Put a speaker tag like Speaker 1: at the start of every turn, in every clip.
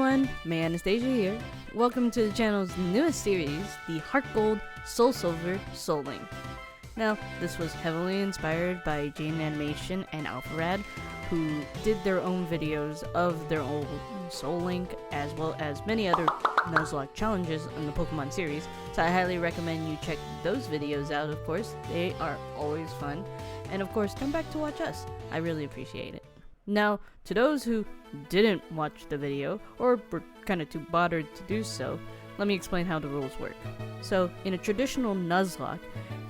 Speaker 1: everyone, May Anastasia here. Welcome to the channel's newest series, the HeartGold, SoulSilver, SoulLink. Now, this was heavily inspired by Jane Animation and AlphaRad, who did their own videos of their own SoulLink, as well as many other Nuzlocke challenges in the Pokemon series, so I highly recommend you check those videos out. Of course, they are always fun, and of course, come back to watch us. I really appreciate it. Now, to those who didn't watch the video, or were kind of too bothered to do so, let me explain how the rules work. So, in a traditional Nuzlocke,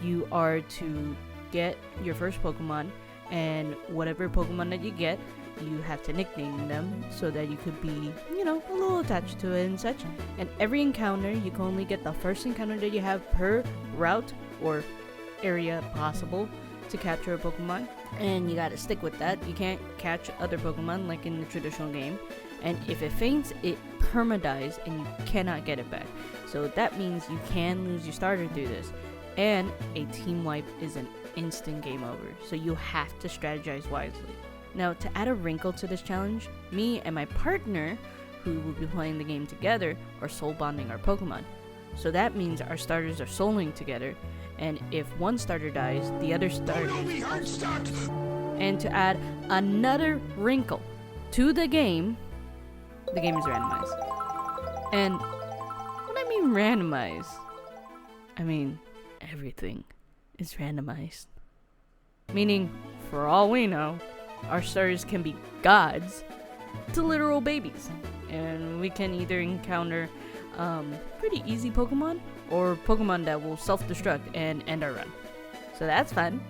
Speaker 1: you are to get your first Pokemon, and whatever Pokemon that you get, you have to nickname them so that you could be, a little attached to it and such. And every encounter, you can only get the first encounter that you have per route or area possible to capture a Pokemon, and you gotta stick with that. You can't catch other Pokemon like in the traditional game, and if it faints, it perma-dies and you cannot get it back. So that means you can lose your starter through this, and a team wipe is an instant game over, so you have to strategize wisely. Now, to add a wrinkle to this challenge, me and my partner, who will be playing the game together, are soul bonding our Pokemon. So that means our starters are soul linked together, and if one starter dies, the other starter also dies. And to add another wrinkle to the game is randomized. And when I mean randomized, I mean everything is randomized. Meaning, for all we know, our starters can be gods to literal babies, and we can either encounter pretty easy Pokemon or Pokemon that will self-destruct and end our run. So that's fun.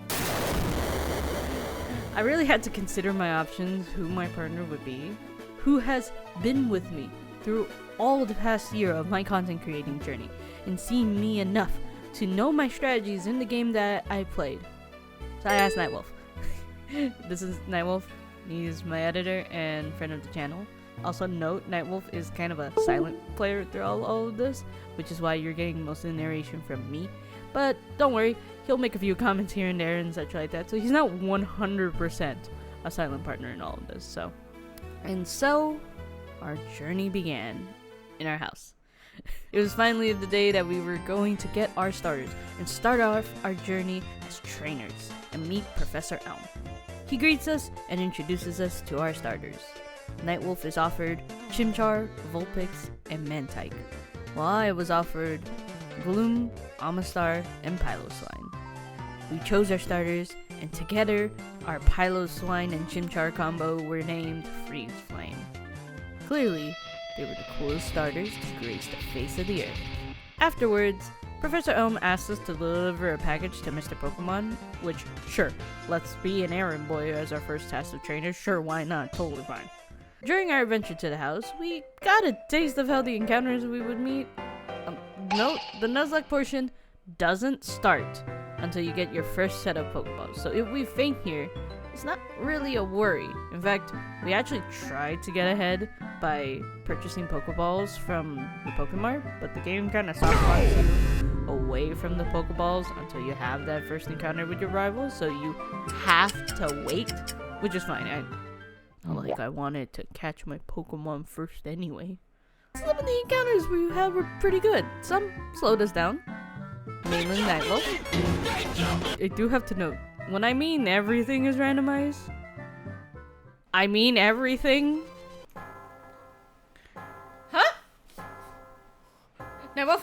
Speaker 1: I really had to consider my options, who my partner would be, who has been with me through all the past year of my content creating journey and seen me enough to know my strategies in the game that I played. So I asked Nightwolf. This is Nightwolf. He's my editor and friend of the channel. Also note, Nightwolf is kind of a silent player through all of this, which is why you're getting most of the narration from me. But don't worry, he'll make a few comments here and there and such like that, so he's not 100% a silent partner in all of this. So our journey began in our house. It was finally the day that we were going to get our starters and start off our journey as trainers and meet Professor Elm. He greets us and introduces us to our starters. Nightwolf is offered Chimchar, Vulpix, and Mantike, while I was offered Gloom, Amistar, and Piloswine. We chose our starters, and together, our Piloswine and Chimchar combo were named Freeze Flame. Clearly, they were the coolest starters to grace the face of the earth. Afterwards, Professor Elm asked us to deliver a package to Mr. Pokemon, which, sure, let's be an errand boy as our first task of trainers, sure, why not, totally fine. During our adventure to the house, we got a taste of how the encounters we would meet. Note, the Nuzlocke portion doesn't start until you get your first set of Pokeballs, so if we faint here, it's not really a worry. In fact, we actually tried to get ahead by purchasing Pokeballs from the Pokemart, but the game kind of soft-locks you away from the Pokeballs until you have that first encounter with your rival, so you have to wait, which is fine. I wanted to catch my Pokemon first anyway. Some of the encounters we had were pretty good. Some slowed us down, mainly Nightwolf. I do have to note, when I mean everything is randomized, I mean everything. Huh? Nightwolf.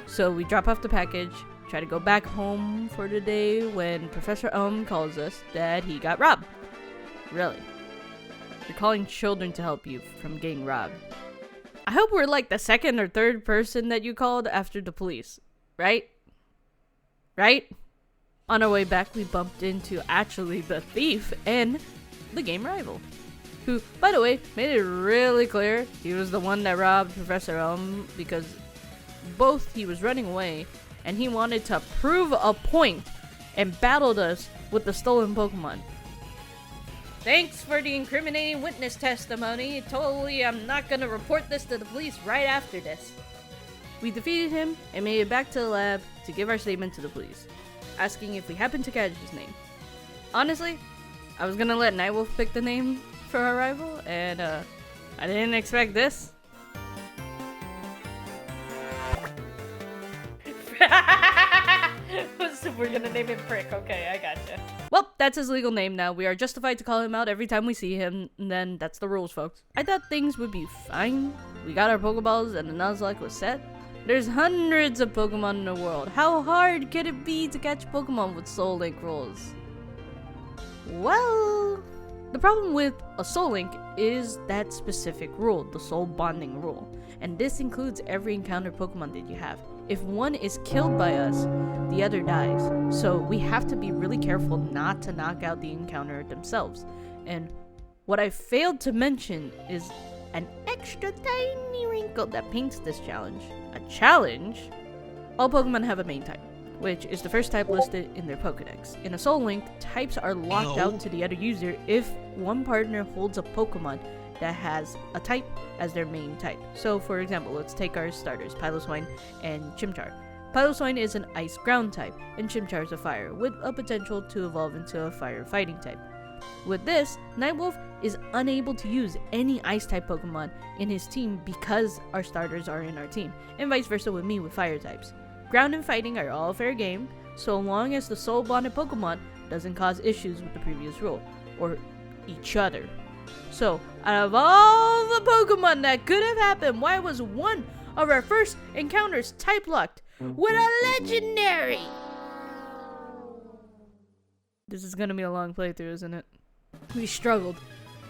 Speaker 1: So we drop off the package, try to go back home for the day when Professor Elm calls us that he got robbed. Really? You're calling children to help you from getting robbed. I hope we're like the second or third person that you called after the police, right? Right? On our way back, we bumped into actually the thief and the game rival, who, by the way, made it really clear he was the one that robbed Professor Elm because both he was running away and he wanted to prove a point and battled us with the stolen Pokemon. Thanks for the incriminating witness testimony. Totally, I'm not gonna report this to the police right after this. We defeated him and made it back to the lab to give our statement to the police, asking if we happened to catch his name. Honestly, I was gonna let Nightwolf pick the name for our rival, and I didn't expect this. We're gonna name him Prick. Okay, I gotcha. Well, that's his legal name now. We are justified to call him out every time we see him, and then that's the rules, folks. I thought things would be fine. We got our Pokeballs and the Nuzlocke was set. There's hundreds of Pokemon in the world. How hard could it be to catch Pokemon with SoulLink rules? Well, the problem with a SoulLink is that specific rule, the Soul Bonding rule. And this includes every encountered Pokemon that you have. If one is killed by us, the other dies. So we have to be really careful not to knock out the encounter themselves. And what I failed to mention is an extra tiny wrinkle that paints this challenge. A challenge? All Pokemon have a main type, which is the first type listed in their Pokedex. In a SoulLink, types are locked out to the other user if one partner holds a Pokemon that has a type as their main type. So for example, let's take our starters, Piloswine and Chimchar. Piloswine is an ice ground type, and Chimchar is a fire, with a potential to evolve into a fire fighting type. With this, Nightwolf is unable to use any ice type Pokemon in his team because our starters are in our team, and vice versa with me with fire types. Ground and fighting are all fair game, so long as the soul bonded Pokemon doesn't cause issues with the previous rule, or each other. So, out of all the Pokemon that could have happened, why was one of our first encounters type locked with a legendary? This is gonna be a long playthrough, isn't it? We struggled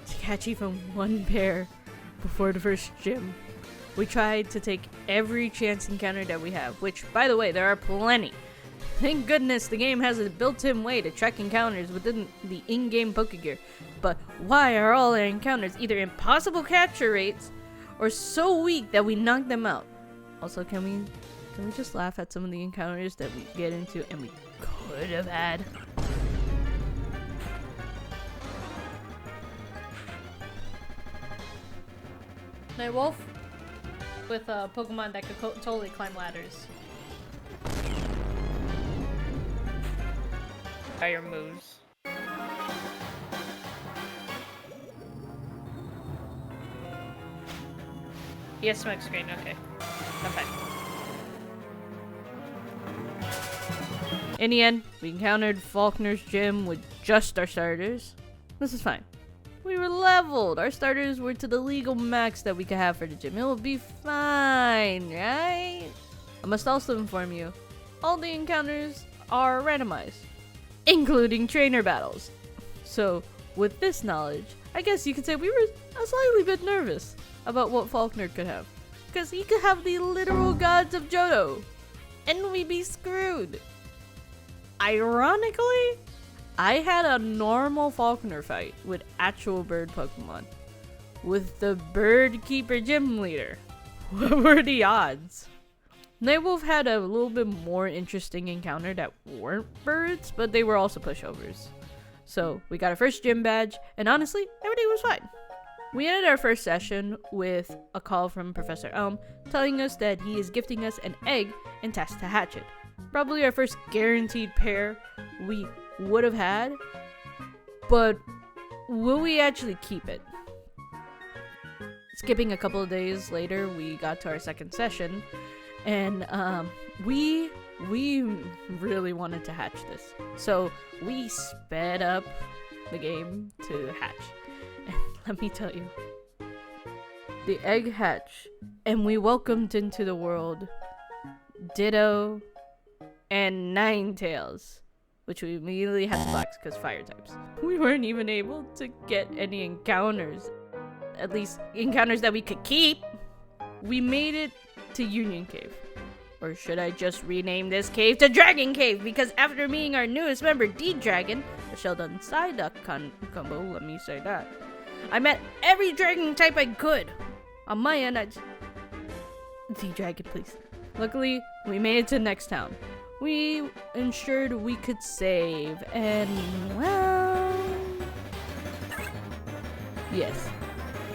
Speaker 1: to catch even one pair before the first gym. We tried to take every chance encounter that we have, which, by the way, there are plenty. Thank goodness the game has a built-in way to track encounters within the in-game Pokegear. But why are all our encounters either impossible capture rates or so weak that we knock them out? Also, can we just laugh at some of the encounters that we get into and we could have had? Nightwolf with a Pokemon that could totally climb ladders. Fire moves. Yes, smoke screen. Okay. Okay. In the end, we encountered Faulkner's gym with just our starters. This is fine. We were leveled. Our starters were to the legal max that we could have for the gym. It will be fine, right? I must also inform you, all the encounters are randomized, including trainer battles. So, with this knowledge, I guess you could say we were a slightly bit nervous about what Faulkner could have. Because he could have the literal gods of Johto, and we'd be screwed. Ironically, I had a normal Faulkner fight with actual bird Pokemon, with the Bird Keeper gym leader. What were the odds? Nightwolf had a little bit more interesting encounter that weren't birds, but they were also pushovers. So we got our first gym badge, and honestly, everything was fine. We ended our first session with a call from Professor Elm telling us that he is gifting us an egg and tasked to hatch it. Probably our first guaranteed pair we would have had, but will we actually keep it? Skipping a couple of days later, we got to our second session, and we really wanted to hatch this. So we sped up the game to hatch. And let me tell you, the egg hatched, and we welcomed into the world Ditto and Ninetales, which we immediately had to box because fire types. We weren't even able to get any encounters, at least encounters that we could keep. We made it to Union Cave. Or should I just rename this cave to Dragon Cave? Because after meeting our newest member, D-Dragon, a Sheldon Psyduck combo, let me say that, I met every dragon type I could. On my end, D-Dragon, please. Luckily, we made it to the next town. We ensured we could save, and well, yes,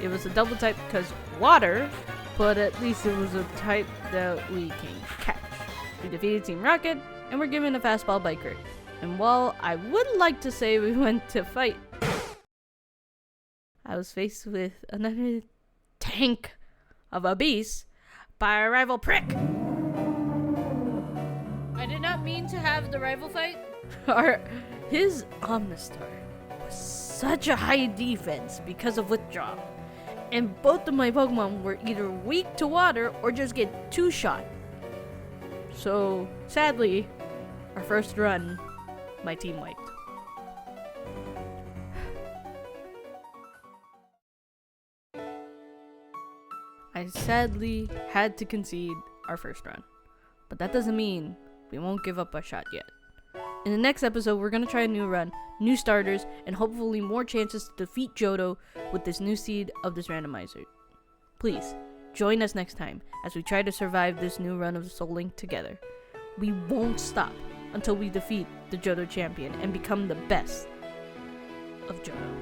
Speaker 1: it was a double type because water but at least it was a type that we can catch. We defeated Team Rocket, and we're given a fastball by Kurt. And while I would like to say we went to fight, I was faced with another tank of a beast by a rival prick. I did not mean to have the rival fight. His Omnistar was such a high defense because of withdrawal, and both of my Pokemon were either weak to water or just get two-shot. So, sadly, our first run, my team wiped. I sadly had to concede our first run, but that doesn't mean we won't give up our shot yet. In the next episode, we're going to try a new run, new starters, and hopefully more chances to defeat Johto with this new seed of this randomizer. Please, join us next time as we try to survive this new run of SoulLink together. We won't stop until we defeat the Johto champion and become the best of Johto.